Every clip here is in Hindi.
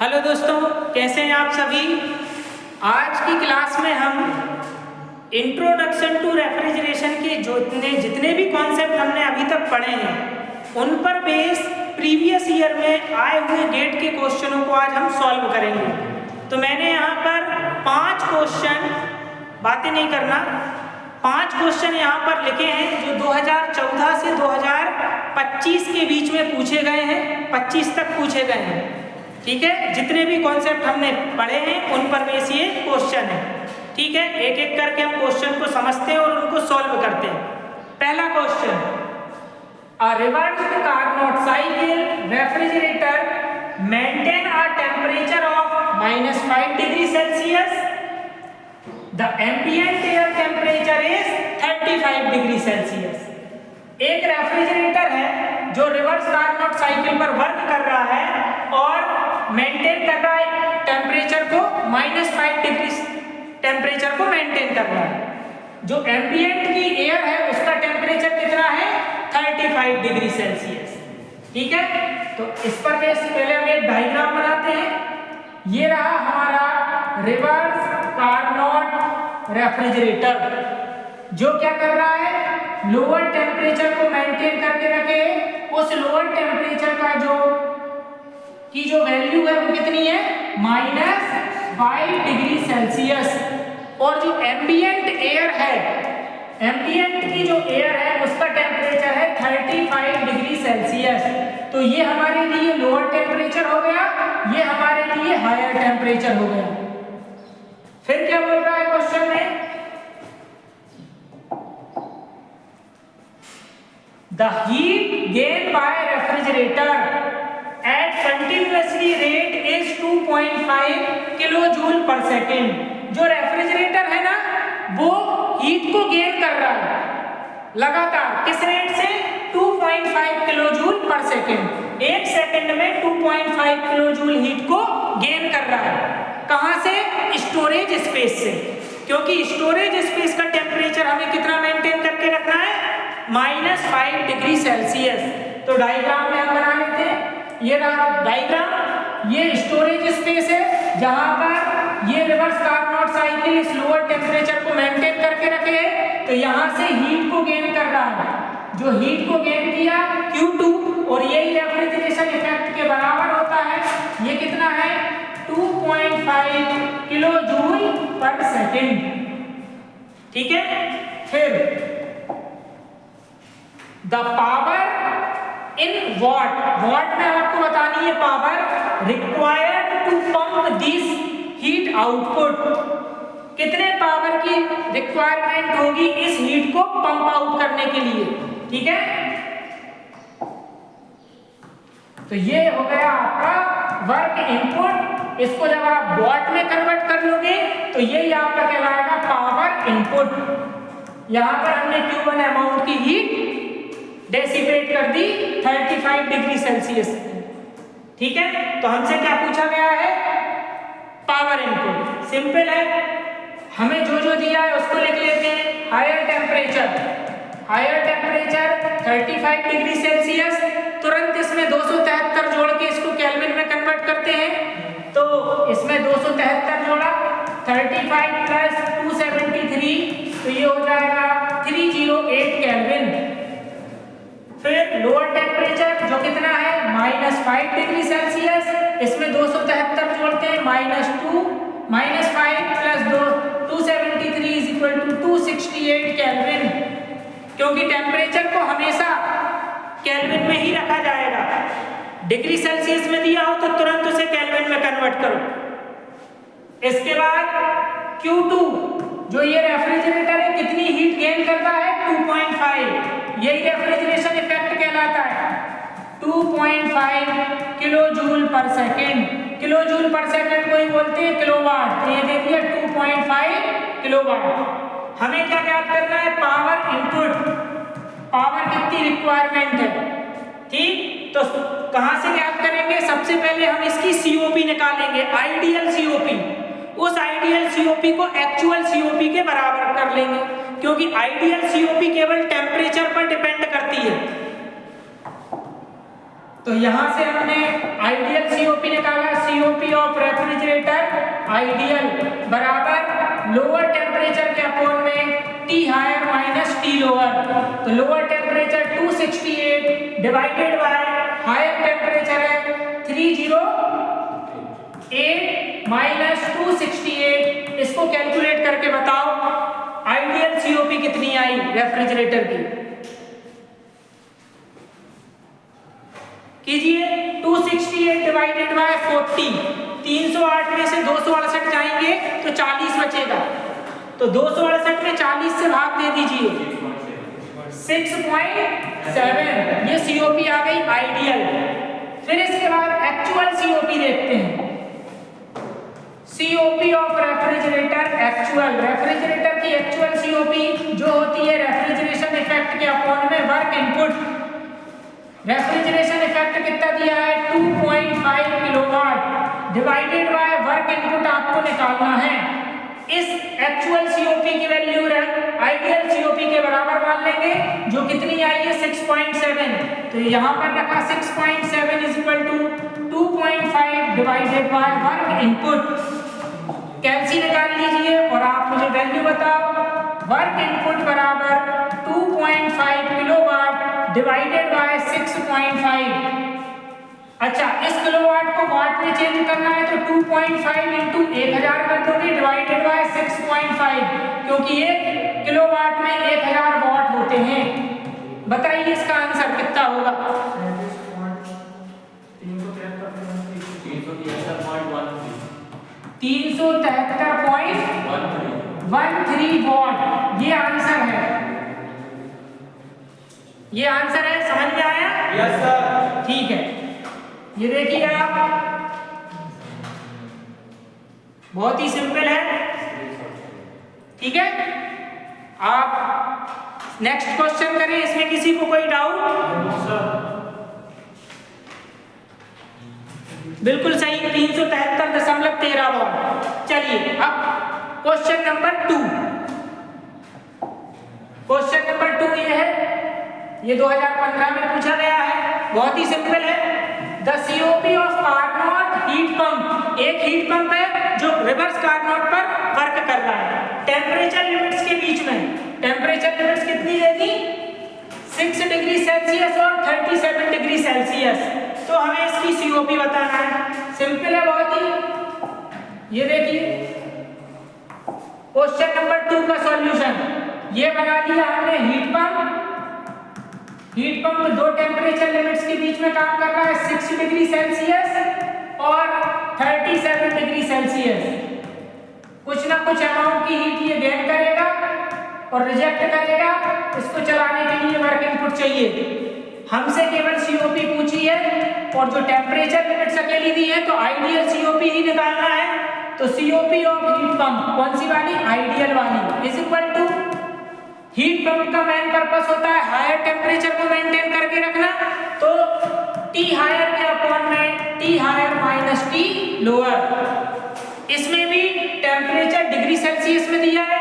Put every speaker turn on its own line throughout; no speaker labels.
हेलो दोस्तों, कैसे हैं आप सभी। आज की क्लास में हम इंट्रोडक्शन टू रेफ्रिजरेशन के जितने भी कॉन्सेप्ट हमने अभी तक पढ़े हैं उन पर बेस प्रीवियस ईयर में आए हुए गेट के क्वेश्चनों को आज हम सॉल्व करेंगे। तो मैंने यहाँ पर 5 क्वेश्चन, बातें नहीं करना, 5 क्वेश्चन यहाँ पर लिखे हैं जो 2014 से 2025 के बीच में पूछे गए हैं, 25 तक पूछे गए हैं। ठीक है, जितने भी कॉन्सेप्ट हमने पढ़े हैं उन पर बेस ये क्वेश्चन है। ठीक है, एक एक करके हम क्वेश्चन को समझते हैं और उनको सॉल्व करते हैं। पहला question, a reversed Carnot cycle refrigerator maintain a temperature of -5 degree Celsius, the ambient air temperature is 35 degree Celsius. एक रेफ्रिजरेटर है जो रिवर्स कार्नोट साइकिल पर वर्क कर रहा है और मेंटेन कर रहा है टेम्परेचर को, -5 डिग्री टेम्परेचर को मेंटेन कर रहा है। जो एम्बिएंट की एयर है उसका टेम्परेचर कितना है, 35 डिग्री सेल्सियस। ठीक है, तो इस पर बेस पहले हम एक डायग्राम बनाते हैं। ये रहा हमारा रिवर्स कार्नोट रेफ्रिजरेटर जो क्या कर रहा है, लोअर टेम्परेचर को मेंटेन करके रखे। उस लोअर टेम्परेचर का जो वैल्यू है वो कितनी है, -5 डिग्री सेल्सियस। और जो एम्बिएंट एयर है, एम्बिएंट की जो एयर है उसका टेम्परेचर है 35 डिग्री सेल्सियस। तो ये हमारे लिए लोअर टेम्परेचर हो गया, ये हमारे लिए हायर टेम्परेचर हो गया। फिर क्या बोल रहा है क्वेश्चन में, the heat gained by refrigerator at continuously rate is 2.5 kilojoule पर सेकेंड। जो रेफ्रिजरेटर है ना वो हीट को गेन कर रहा है लगातार, किस रेट से, 2.5 किलोजूल पर सेकेंड। एक सेकेंड में 2.5 किलोजूल हीट को गेन कर रहा है। कहां से, स्टोरेज स्पेस से, क्योंकि स्टोरेज स्पेस का टेम्परेचर हमें कितना मेंटेन करके रखना है, -5 डिग्री सेल्सियस। तो डायग्राम में हम बना लेते हैं। ये रहा डायग्राम, ये स्टोरेज स्पेस है जहां पर ये रिवर्स कार्नोट साइकिल इस लोअर टेम्परेचर को मेंटेन करके रखे है। तो यहां से हीट को गेन कर रहा है, जो हीट को गेन किया Q2, और यही रेफ्रिजरेशन इफेक्ट के बराबर होता है। ये कितना है, 2.5 किलोजूल पर सेकेंड। ठीक है, फिर द पावर इन वॉट में आपको बतानी है power required to pump this heat output. कितने पावर की रिक्वायरमेंट होगी इस हीट को पंप आउट करने के लिए। ठीक है, तो ये हो गया आपका वर्क इनपुट। इसको जब आप वॉट में कन्वर्ट कर लोगे तो यही आपका कहलाएगा पावर इनपुट। यहां पर हमने Q1 अमाउंट की हीट डेसिपेट कर दी 35 डिग्री सेल्सियस। ठीक है, तो हमसे क्या पूछा गया है, पावर इनपुट। सिंपल है, हमें जो दिया है उसको लिख लेते हैं। Higher temperature 35 degree Celsius. तुरंत इसमें 273 जोड़ के इसको केल्विन में कन्वर्ट करते हैं। तो इसमें 273 जोड़ा, 35 प्लस 273, तो ये हो जाएगा 308 केल्विन। फिर लोअर टेम्परेचर जो कितना है, -5 डिग्री सेल्सियस। इसमें 273 जोड़ते हैं, -2 -5 plus 273 is equal to 268 kelvin. क्योंकि टेम्परेचर को हमेशा केल्विन में ही रखा जाएगा। डिग्री सेल्सियस में दिया हो तो तुरंत उसे केल्विन में कन्वर्ट करो। इसके बाद Q2 जो ये रेफ्रिजरेटर है कितनी हीट गेन करता है, 2.5। यही रेफ्रिजरेशन इफेक्ट कहलाता है। 2.5 किलोजूल पर सेकेंड। किलोजूल पर सेकेंड को ही बोलते हैं किलोवाट। तो ये दे दिया 2.5 किलोवाट। हमें क्या ज्ञात करना है, पावर इनपुट, पावर कितनी रिक्वायरमेंट है। ठीक, तो कहां से ज्ञात करेंगे, सबसे पहले हम इसकी COP निकालेंगे, आइडियल COP। उस आइडियल COP को एक्चुअल COP के बराबर कर लेंगे, क्योंकि आइडियल COP केवल टेम्परेचर पर डिपेंड करती है। तो यहाँ से हमने आइडियल सीओपी निकाला, सीओपी ऑफ रेफ्रिजरेटर आइडियल बराबर लोअर टेम्परेचर के अपोन में T higher minus T lower. तो lower temperature 268 divided by higher temperature है 308 माइनस 268। इसको कैलकुलेट करके बताओ आइडियल सीओपी कितनी आई रेफ्रिजरेटर की। कीजिए 268 डिवाइडेड बाय 40, 308 में से 268 जाएंगे तो 40 बचेगा। तो 268 में 40 से भाग दे दीजिए 6.7, ये सीओपी आ गई आइडियल। फिर इसके बाद एक्चुअल सीओपी देखते हैं। COP of refrigerator actual, refrigerator की एक्चुअल सीओपी जो होती है रेफ्रिजरेशन इफेक्ट के अपोन में वर्क इनपुट। रेफ्रिजरेशन इफेक्ट कितना दिया है 2.5 kilowatt divided by work input आपको निकालना है। इस एक्चुअल सीओपी की वैल्यू आइडियल सीओपी के बराबर मान लेंगे जो कितनी आई है 6.7। तो यहाँ पर रखा 6.7 is equal to 2.5 divided by work input. कैलसी निकाल लीजिए और आप मुझे वैल्यू बताओ। वर्क इनपुट बराबर 2.5 किलोवाट डिवाइडेड बाय 6.5। अच्छा, इस किलोवाट को वाट में चेंज करना है तो 2.5 इंटू 1000 कर दोगे डिवाइडेड बाय 6.5, क्योंकि 1 किलोवाट में 1000 वाट होते हैं। बताइए इसका आंसर कितना होगा। 373.13 वाट ये आंसर है। ये आंसर है, समझ में आया?
Yes sir.
ठीक है, ये देखिए आप, बहुत ही सिंपल है। ठीक है, आप नेक्स्ट क्वेश्चन करें। इसमें किसी को कोई डाउट? बिल्कुल सही, 373.13 वाट। चलिए अब क्वेश्चन नंबर 2। क्वेश्चन नंबर 2 ये है, ये 2015 में पूछा गया है, बहुत ही सिंपल है। The COP of Carnot heat pump, एक हीट पंप है जो रिवर्स कार्नोट पर वर्क कर रहा है। टेम्परेचर लिमिट्स के बीच में टेम्परेचर लिमिट्स कितनी दे दी 6 डिग्री सेल्सियस और 37 डिग्री सेल्सियस। तो हमें इसकी सीओपी बताना है। सिंपल है बहुत ही। ये देखिए क्वेश्चन नंबर 2 का सॉल्यूशन। ये बना दिया हमने हीट पंप। हीट पंप दो टेम्परेचर लिमिट्स के बीच में काम कर रहा है, 6 डिग्री सेल्सियस और 37 डिग्री सेल्सियस। कुछ ना कुछ अमाउंट की हीट ये गेन करेगा और रिजेक्ट करेगा। इसको चलाने के लिए वर्क इनपुट चाहिए। हमसे केवल सीओपी पूछी है और जो टेम्परेचर लिमिट्स अकेली दी है तो आइडियल सीओपी ही निकालना है। तो सीओपी ऑफ हीट पंप कौन सी वाली, आइडियल वाली, is equal to heat pump का मेन पर्पस होता है हायर टेम्परेचर को मेंटेन करके रखना। तो टी हायर के अपॉन में T higher minus T lower. इसमें भी टेम्परेचर डिग्री सेल्सियस में दिया है,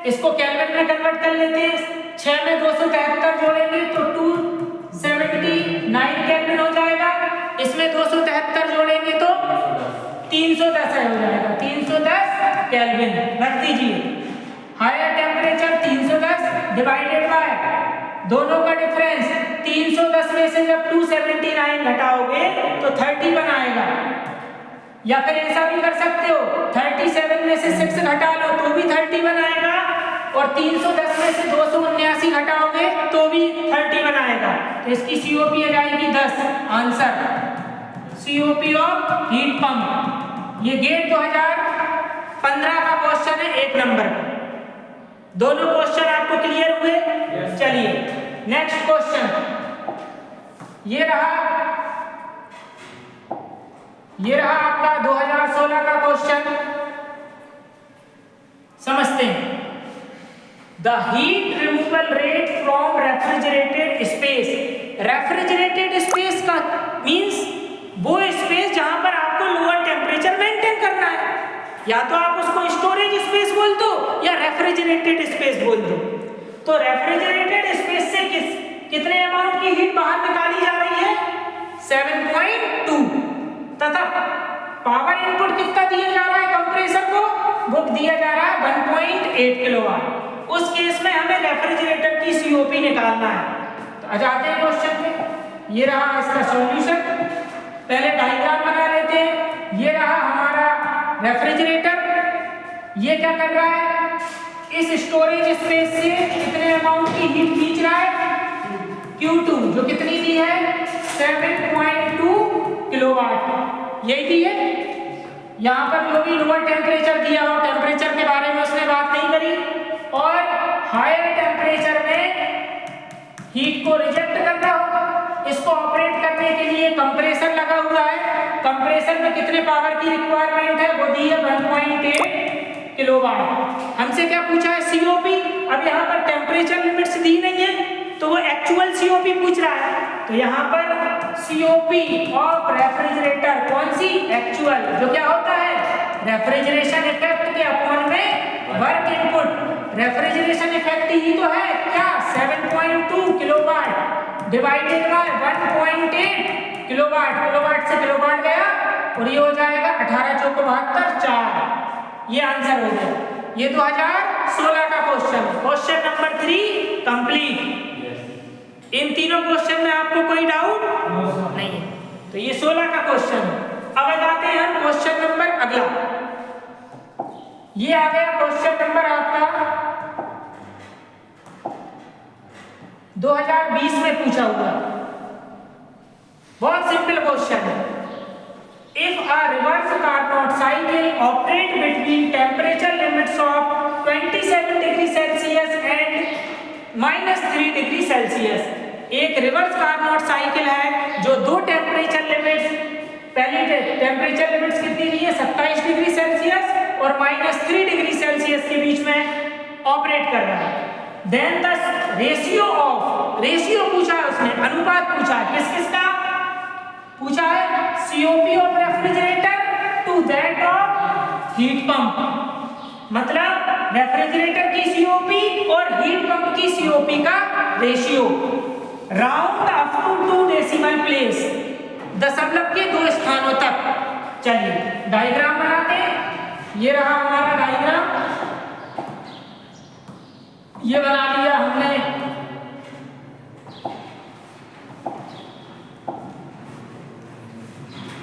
इसको केल्विन में कन्वर्ट कर लेते हैं। 6 में 273 जोड़ेंगे तो 279 केल्विन हो जाएगा। इसमें 273 जोड़ेंगे तो 310 हो जाएगा, 310 केल्विन रख दीजिए। हायर टेम्परेचर 310 डिवाइडेड बाय दोनों का डिफरेंस 310 में से जब 279 घटाओगे तो 30 बनाएगा। या फिर ऐसा भी कर सकते हो 37 में से 6 घटा लो तो भी 30 बनाएगा और 310 में से 279 घटाओगे तो भी 30 बनाएगा। तो इसकी सीओपी आ जाएगी 10। Answer COP of heat pump. ये गेट 2015 का क्वेश्चन है 1 नंबर। दोनों क्वेश्चन आपको क्लियर हुए? चलिए नेक्स्ट क्वेश्चन। ये रहा आपका 2016 का क्वेश्चन। समझते हैं। The heat removal rate from refrigerated space. Refrigerated space का मींस वो स्पेस जहां पर आपको लोअर टेम्परेचर मेंटेन करना है। या तो आप उसको स्टोरेज स्पेस बोल दो या रेफ्रिजरेटेड स्पेस बोल दो। तो रेफ्रिजरेटेड स्पेस से कितने अमाउंट की हीट बाहर निकाली जा रही है, 7.2 तथा पावर इनपुट कितना दिया जा रहा है कंप्रेसर को, वो दिया जा रहा है 1.8 किलोवाट। उस केस में हमें रेफ्रिजरेटर की सीओपी निकालना है। तो आ जाते हैं क्वेश्चन पे। ये रहा इसका सॉल्यूशन, पहले डायग्राम बना लेते हैं। ये रहा हमारा रेफ्रिजरेटर, ये क्या कर रहा है, इस स्टोरेज स्पेस से कितने अमाउंट की हीट खींच रहा है, Q2, जो कितनी दी है 7.2 किलोवाट, यही दी है। यहाँ पर जो भी लोअर टेम्परेचर दिया हो, टेम्परेचर के बारे में उसने बात नहीं करी, और हायर टेम्परेचर में हीट को रिजेक्ट करना होगा। इसको ऑपरेट करने के लिए कंप्रेसर लगा हुआ है। कंप्रेसर में कितने पावर की रिक्वायरमेंट है, वो दी है 1.8 किलोवाट। हमसे क्या पूछा है, सीओपी। अब यहाँ पर टेम्परेचर लिमिट्स दी नहीं है, तो वो एक्चुअल सीओपी पूछ रहा है। तो यहाँ पर सीओपी ऑफ रेफ्रिजरेटर कौन सी, एक्चुअल, जो क्या होता है रेफ्रिजरेशन इफेक्ट के अपॉन में वर्क इनपुट। रेफ्रिजरेशन इफेक्ट ही तो है क्या, 7.2 kilowatt divided by 1.8 kilowatt. Kilowatt से किलोवाट गया और ये हो जाएगा 18 चौको 72 4। ये आंसर हो गया। ये 2016 का क्वेश्चन। Question number 3 complete. इन तीनों क्वेश्चन में आपको कोई डाउट नहीं है। तो ये 16 का क्वेश्चन। अब आते हैं हम क्वेश्चन नंबर अगला। ये आ गया क्वेश्चन नंबर आपका 2020 में पूछा हुआ, बहुत सिंपल क्वेश्चन है। If a reverse Carnot cycle operate between temperature limits of 27 degree Celsius and -3 degree Celsius, एक रिवर्स कार्नोट साइकिल है जो दो टेम्परेचर लिमिट्स, पहली टेम्परेचर लिमिट्स कितनी दी है 27 डिग्री सेल्सियस और -3 डिग्री सेल्सियस के बीच में ऑपरेट कर रहा है। Then the ratio of, ratio पूछा है उसने, अनुपात पूछा है, किस किस का पूछा है, COP of refrigerator to that of heat pump. मतलब रेफ्रिजरेटर की सीओपी और हीट पंप की सीओपी का ratio. Round up to 2 decimal place, दशमलव के 2 स्थानों तक। चलिए डायग्राम बनाते हैं। ये रहा हमारा डायग्राम, ये बना लिया हमने।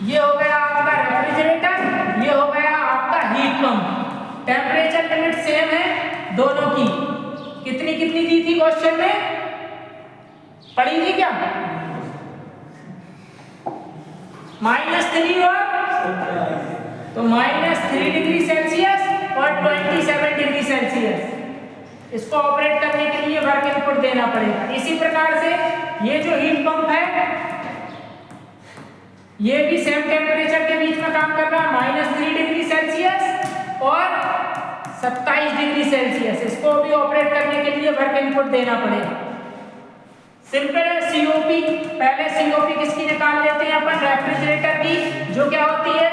ये हो गया आपका रेफ्रिजरेटर, ये हो गया आपका heat pump. Temperature limit same है दोनों की। कितनी कितनी दी थी क्वेश्चन में, पढ़ी थी क्या, -3 और तो -3 डिग्री सेल्सियस और 27 डिग्री सेल्सियस। इसको ऑपरेट करने के लिए वर्क इनपुट देना पड़ेगा। इसी प्रकार से ये जो हीट पंप है ये भी सेम टेम्परेचर के बीच में काम कर रहा है, -3 डिग्री सेल्सियस और 27 डिग्री सेल्सियस। इसको भी ऑपरेट करने के लिए वर्क इनपुट देना पड़ेगा। सिंपल है। सीओपी, पहले सीओपी किसकी निकाल लेते हैं अपन, रेफ्रिजरेटर की, जो क्या होती है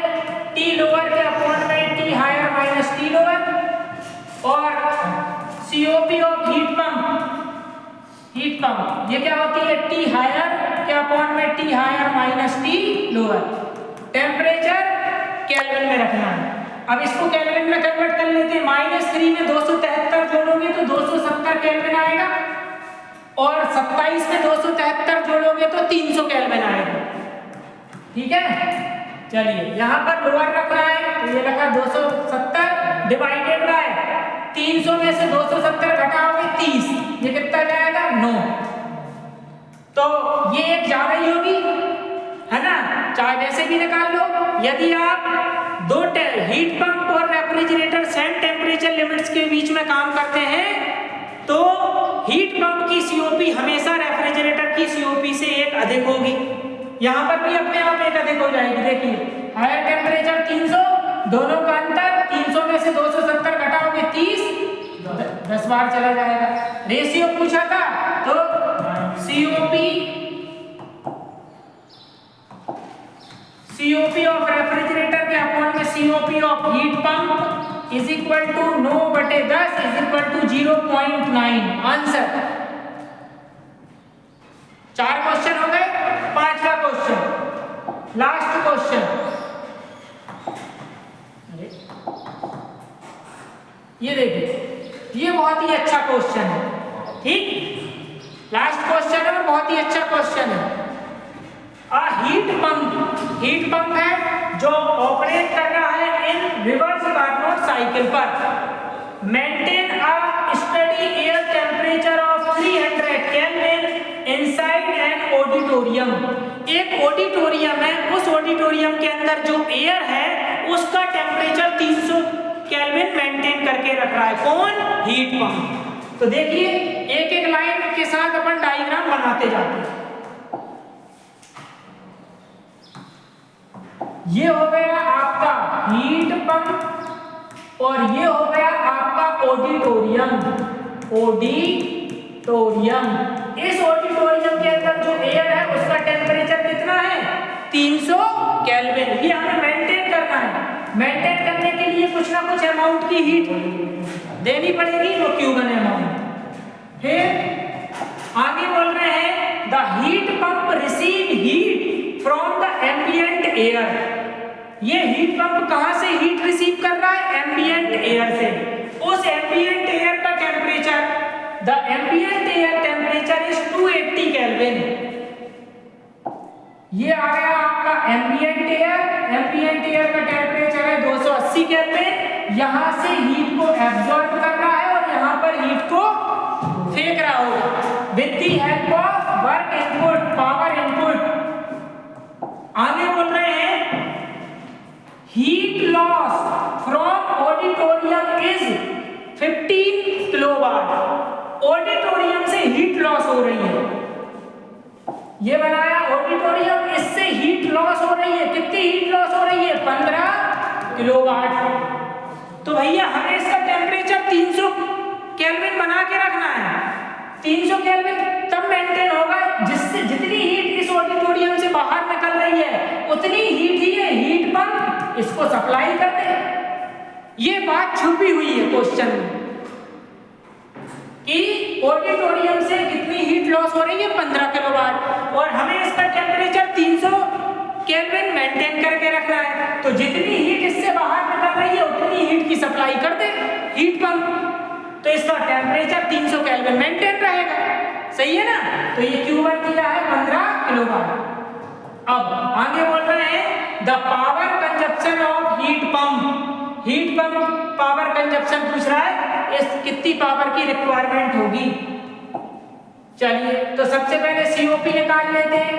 टी लोअर के अपॉन में T higher minus T lower, और COP of heat pump, heat pump ये क्या होती है टी हायर के अपॉन में T higher minus T lower. Temperature Kelvin में रखना है। अब इसको केल्विन में कन्वर्ट कर लेते हैं। -3 में 273 जोड़ोगे तो 270 केल्विन आएगा, और 27 में 273 जोड़ोगे तो 300 केल्विन आएगा। ठीक है, चलिए यहाँ पर लोअर रखना है, तो ये रखा 270 डिवाइडेड बाय 300 में से 270 घटाओगे 30, ये कितना जाएगा 9। तो ये एक ज्यादा ही होगी, है ना, चाहे वैसे भी निकाल लो। यदि आप दो हीट पंप और रेफ्रिजरेटर सेम टेम्परेचर लिमिट्स के बीच में काम करते हैं तो हीट पंप की सीओपी हमेशा रेफ्रिजरेटर की सीओपी से एक अधिक होगी। यहाँ पर भी अपने आप एक अधिक हो जाएगी। देखिए हायर टेम्परेचर 300, दोनों का अंतर 300 में से 270 घटाओगे 30, 10 बार चला जाएगा। रेशियो पूछा था तो सीओपी ऑफ रेफ्रिजरेटर के अपॉन में COP of heat pump is equal to 9/10 is equal to 0.9। Answer 4 question हो गए। 5वां क्वेश्चन, लास्ट क्वेश्चन, ये देखिए, ये बहुत ही अच्छा क्वेश्चन है, ठीक, लास्ट क्वेश्चन है और बहुत ही अच्छा क्वेश्चन है। हीट पंप है जो ऑपरेट कर रहा है इन रिवर्स कार्नोट साइकिल पर, maintain a study air temperature of 300 kelvin inside an auditorium. एक ऑडिटोरियम है, उस ऑडिटोरियम के अंदर जो एयर है उसका टेम्परेचर 300 केल्विन मेंटेन करके रख रहा है। कौन? Heat pump. तो देखिए एक एक लाइन के साथ अपन डायग्राम बनाते जाते हैं। ये हो गया आपका हीट पंप और ये हो गया आपका ऑडिटोरियम। इस ऑडिटोरियम के अंदर जो एयर है उसका टेम्परेचर कितना है? 300 केल्विन। ये हमें मेंटेन करना है। मेंटेन करने के लिए कुछ ना कुछ अमाउंट की हीट देनी पड़ेगी, वो Q1 अमाउंट। फिर आगे बोल रहे हैं the heat pump receive heat from the ambient air. ये हीट पंप कहां से हीट रिसीव कर रहा है? एम्बिएंट एयर से। उस एम्बिएंट एयर का temperature, the ambient air temperature is 280 kelvin. ये आ गया आपका एम्बिएंट एयर का टेम्परेचर है 280 केल्विन। यहां से हीट को एब्जॉर्ब कर रहा है और यहां पर हीट को फेंक रहा होगा with the help of work input, power input. आगे बोल रहे हैं heat loss from auditorium is 15 kilowatt. Auditorium से हीट लॉस हो रही है, ये बनाया ऑडिटोरियम, इससे हीट लॉस हो रही है। कितनी हीट लॉस हो रही है? 15 किलोवाट। तो भैया हमें इसका टेम्परेचर 300 केल्विन बना के रखना है। 300 केल्विन तब मेंटेन होगा जिससे जितनी हीट इस ऑडिटोरियम से बाहर निकल रही है उतनी हीट ही है हीट पंप इसको सप्लाई कर दे। ये बात छुपी हुई है क्वेश्चन में कि ऑडिटोरियम से कितनी हीट लॉस हो रही है? 15 किलोवाट, और हमें इसका टेम्परेचर 300 केल्विन मेंटेन करके रखना है। तो जितनी हीट इससे बाहर निकल रही है उतनी हीट की सप्लाई कर दे हीट पंप, तो इसका टेम्परेचर 300 केल्विन मेंटेन रहेगा। सही है ना? तो ये Q1 दिया है 15 किलोवाट। अब आगे बोल रहे हैं the power consumption of heat pump power consumption पूछ रहा है, इस कितनी पावर की रिक्वायरमेंट होगी। चलिए तो सबसे पहले COP निकाल लेते हैं।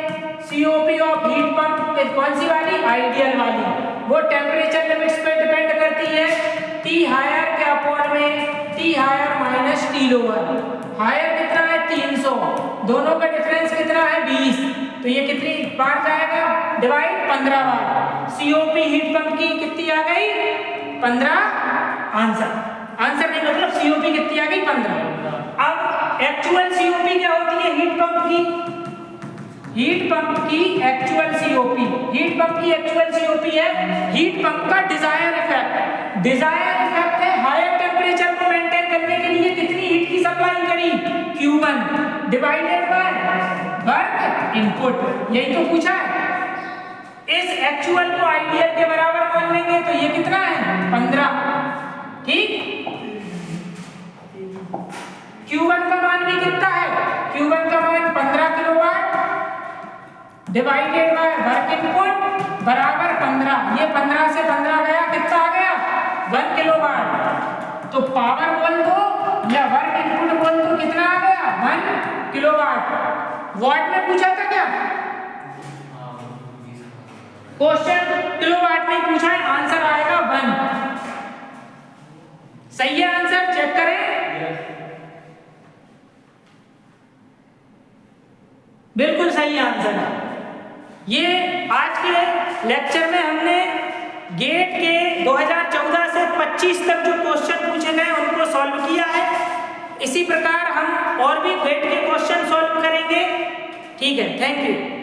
COP ऑफ हीट पंप कौन सी वाली? आइडियल वाली। वो टेम्परेचर लिमिट्स पे डिपेंड करती है, T हायर के अपॉन में T higher minus T lower. Higher कितना है? 300, दोनों का डिफरेंस कितना है? 20। तो ये कितनी बार जाएगा? डिवाइड 15 बार। COP हीट पंप की कितनी आ गई? 15। आंसर नहीं, मतलब COP कितनी आ गई? 15। अब एक्चुअल COP क्या होती है हीट पंप की? हीट पंप की एक्चुअल COP है हीट पंप का डिजायर इफेक्ट। डिजायर इफेक्ट है हायर टेम्परेचर को मेंटेन करने के लिए कितनी हीट की सप्लाई करी? Q1 divided by work input. यही तो पूछा है। इस एक्चुअल को आइडियल के बराबर मान लेंगे तो ये कितना है? 15। ठीक, Q1 का मान भी कितना है? Q1 का मान 15 kilowatt divided by work input बराबर 15। ये 15 से 15 गया, कितना आ गया? 1 किलोवाट। तो पावर बोल दो या वर्क इनपुट बोल दो, कितना आ गया? 1 किलोवाट। वाट में पूछा था क्या क्वेश्चन? किलोवाट में पूछा है, आंसर आएगा 1। सही है आंसर? चेक करें। बिल्कुल सही आंसर है। ये आज के लेक्चर में हमने गेट के 2014 से 25 तक जो क्वेश्चन पूछे गए उनको सॉल्व किया है। इसी प्रकार हम और भी गेट के क्वेश्चन सॉल्व करेंगे। ठीक है, थैंक यू।